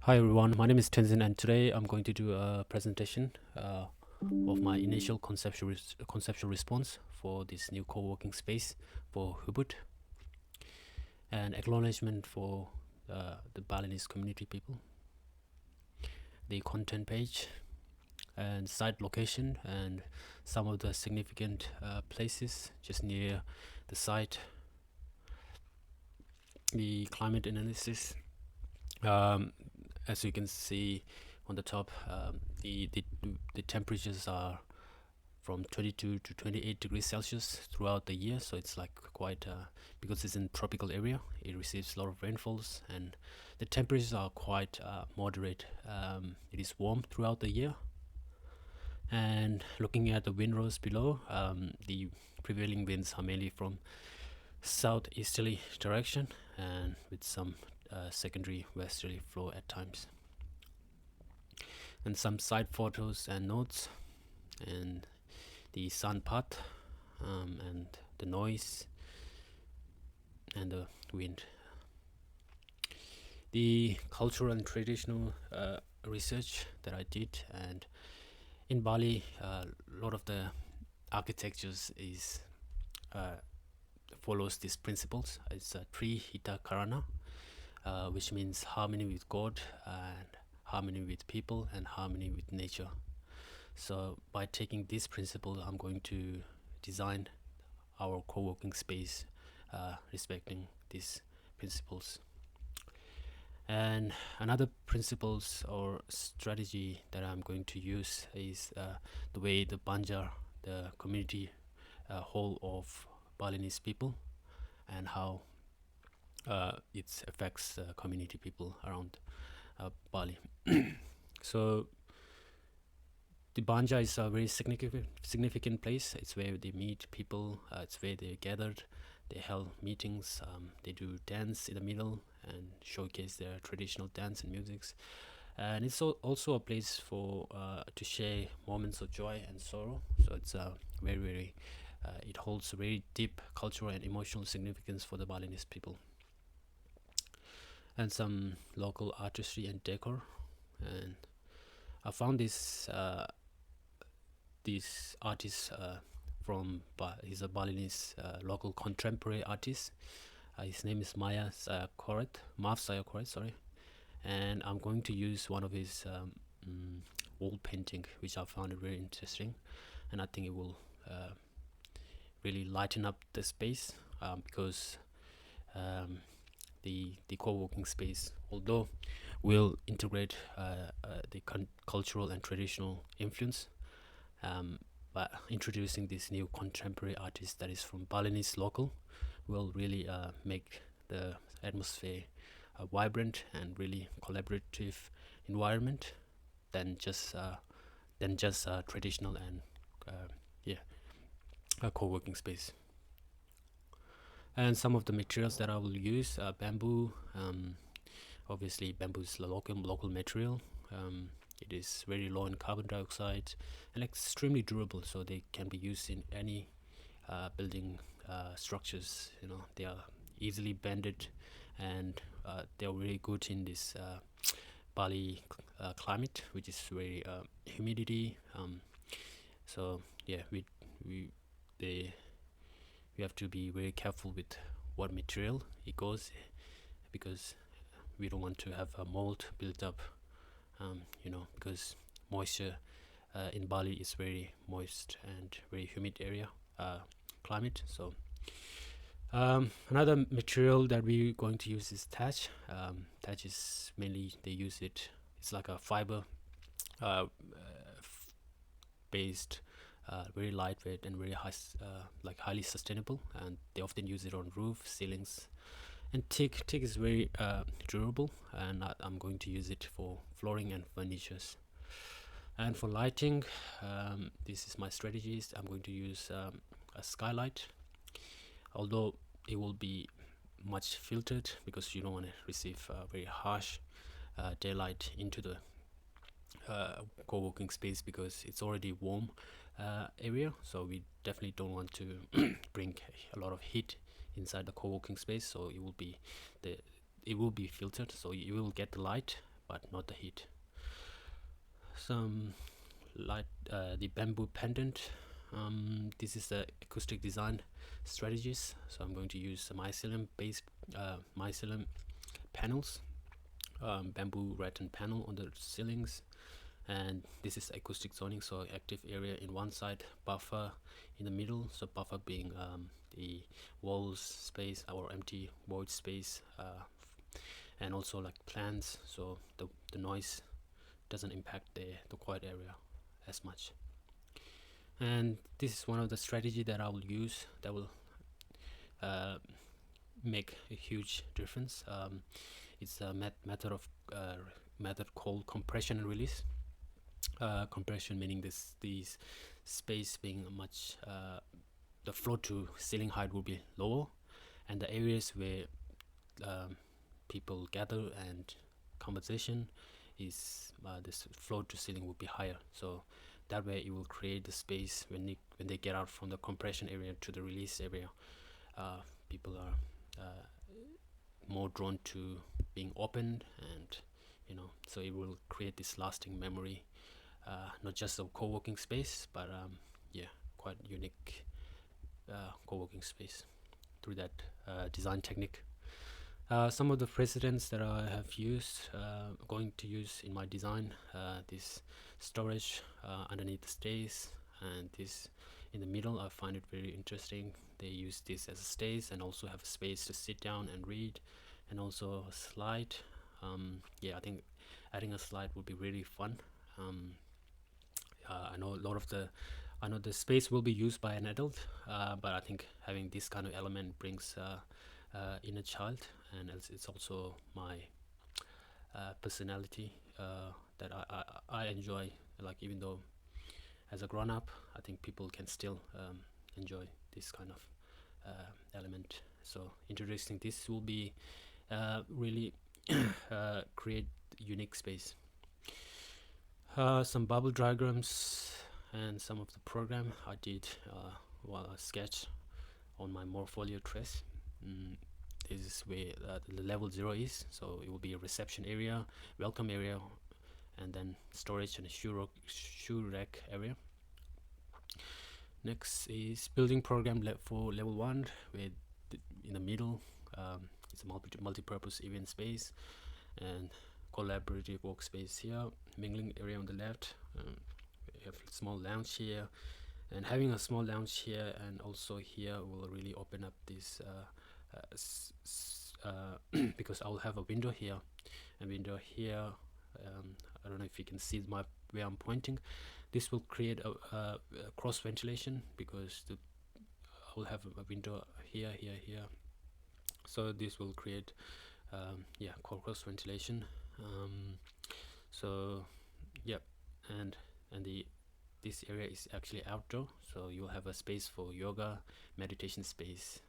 Hi everyone, my name is Tenzin and today I'm going to do a presentation of my initial conceptual response for this new co-working space for Hubud, and acknowledgement for the Balinese community people, the content page and site location and some of the significant places just near the site, the climate analysis. As you can see on the top, the temperatures are from 22 to 28 degrees Celsius throughout the year, so it's like quite because it's in tropical area, it receives a lot of rainfalls, and the temperatures are quite moderate. It is warm throughout the year, and looking at the windrows below, the prevailing winds are mainly from southeasterly direction and with some secondary westerly flow at times. And some side photos and notes, and the sun path, and the noise and the wind. The cultural and traditional research that I did, and in Bali, a lot of the architectures is follows these principles. It's Trihita Karana, which means harmony with God and harmony with people and harmony with nature. So by taking this principle, I'm going to design our co-working space respecting these principles. And another principles or strategy that I'm going to use is the way the Banjar, the community whole of Balinese people, and how it affects community people around Bali. So the Banja is a very significant place. It's where they meet people. It's where they gathered. They held meetings. They do dance in the middle and showcase their traditional dance and musics. And it's also a place for to share moments of joy and sorrow. So it's very it holds a very deep cultural and emotional significance for the Balinese people. And some local artistry and decor. And I found this artist he's a Balinese local contemporary artist. His name is Maaf Saya Koret, sorry. And I'm going to use one of his wall painting, which I found very interesting, and I think it will really lighten up the space, because the co-working space, although will integrate the cultural and traditional influence, but introducing this new contemporary artist that is from Balinese local will really make the atmosphere a vibrant and really collaborative environment than just traditional and a co-working space. And some of the materials that I will use: bamboo. Obviously, bamboo is a local material. It is very low in carbon dioxide and extremely durable, so they can be used in any building structures. They are easily bended, and they are very good in this Bali climate, which is very humidity. So yeah, we have to be very careful with what material it goes, because we don't want to have a mold built up, because moisture in Bali is very moist and very humid area climate. So another material that we're going to use is thatch. Thatch is mainly, they use it, it's like a fiber based, very lightweight and very highly sustainable, and they often use it on roof, ceilings. And teak is very durable, and I'm going to use it for flooring and furnitures. And for lighting, this is my strategies. I'm going to use a skylight, although it will be much filtered, because you don't want to receive very harsh daylight into the co-working space, because it's already warm area, so we definitely don't want to bring a lot of heat inside the co-working space. So it will be filtered, so you will get the light, but not the heat. Some light, the bamboo pendant. This is the acoustic design strategies. So I'm going to use mycelium based mycelium panels, bamboo rattan panel on the ceilings, and this is acoustic zoning. So active area in one side, buffer in the middle. So buffer being the walls space or empty void space, and also like plants, so the noise doesn't impact the quiet area as much. And this is one of the strategy that I will use that will make a huge difference. It's a method called compression and release. Compression meaning these space being much the floor to ceiling height will be lower, and the areas where people gather and conversation is this floor to ceiling will be higher. So that way it will create the space when they get out from the compression area to the release area. People are more drawn to being opened, and so it will create this lasting memory, not just a co-working space, but quite unique co-working space through that design technique. Some of the precedents that I have used, going to use in my design, this storage underneath the stairs, and this in the middle. I find it very interesting. They use this as a stage and also have a space to sit down and read, and also a slide. I think adding a slide would be really fun. I know the space will be used by an adult, but I think having this kind of element brings inner child, and it's also my personality that I enjoy. Like, even though as a grown up, I think people can still enjoy this kind of element. So introducing this will be really create unique space. Some bubble diagrams and some of the program I did while I sketch on my Morpholio trace. This is where the level 0 is, so it will be a reception area, welcome area, and then storage and a shoe rack area. Next is building program for level 1, where in the middle it's a multi-purpose event space and collaborative workspace here, mingling area on the left. We have a small lounge here, and having a small lounge here and also here will really open up this because I will have a window here and window here. I don't know if you can see where I'm pointing. This will create a cross ventilation because I will have a window here, so this will create cross ventilation. And this area is actually outdoor, so you'll have a space for yoga, meditation space.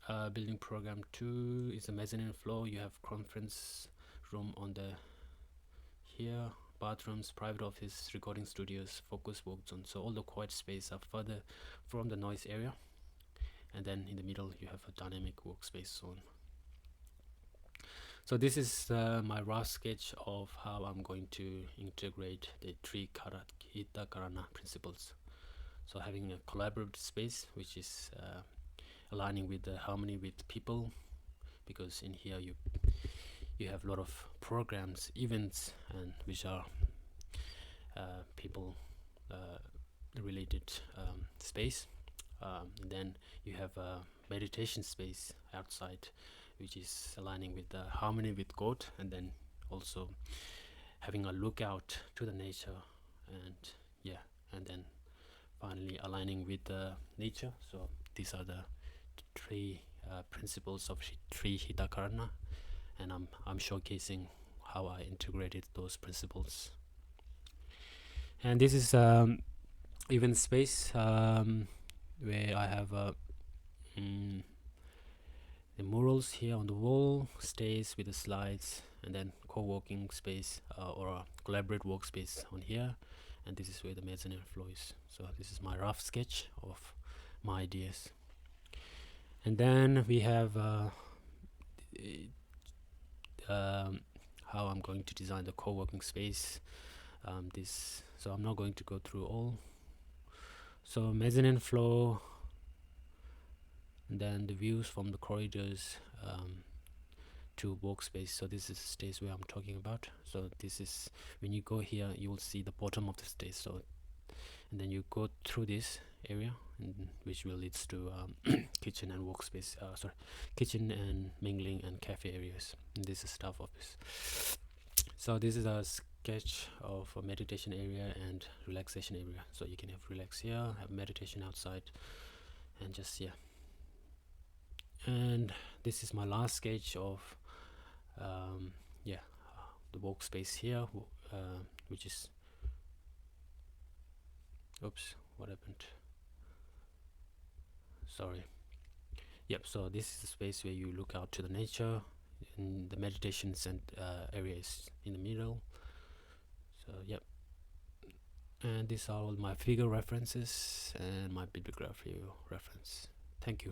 Building program 2 is a mezzanine floor. You have conference room on the here, bathrooms, private office, recording studios, focus work zone. So all the quiet space are further from the noise area, and then in the middle you have a dynamic workspace zone. So this is my rough sketch of how I'm going to integrate the 3 Hita Karana principles. So having a collaborative space, which is aligning with the harmony with people, because in here you have a lot of programs, events, and which are people related space. And then you have a meditation space outside, which is aligning with the harmony with God, and then also having a lookout to the nature, and then finally aligning with the nature. So these are the 3 principles of 3 Hita Karana, and I'm showcasing how I integrated those principles. And this is even space where I have the murals here on the wall, stays with the slides, and then co-working space or a collaborate workspace on here, and this is where the mezzanine floor is. So this is my rough sketch of my ideas. And then we have how I'm going to design the co-working space. So I'm not going to go through all. So mezzanine floor, and then the views from the corridors to workspace. So this is the stage where I'm talking about. So this is when you go here, you will see the bottom of the stage. So and then you go through this area, and which will leads to kitchen and workspace. Kitchen and mingling and cafe areas. And this is staff office. So this is a sketch of a meditation area and relaxation area. So you can have relax here, have meditation outside, and just and this is my last sketch of the workspace here, which is oops, what happened, sorry. Yep, so this is the space where you look out to the nature, and the meditation area is in the middle. So yep, and these are all my figure references and my bibliography reference. Thank you.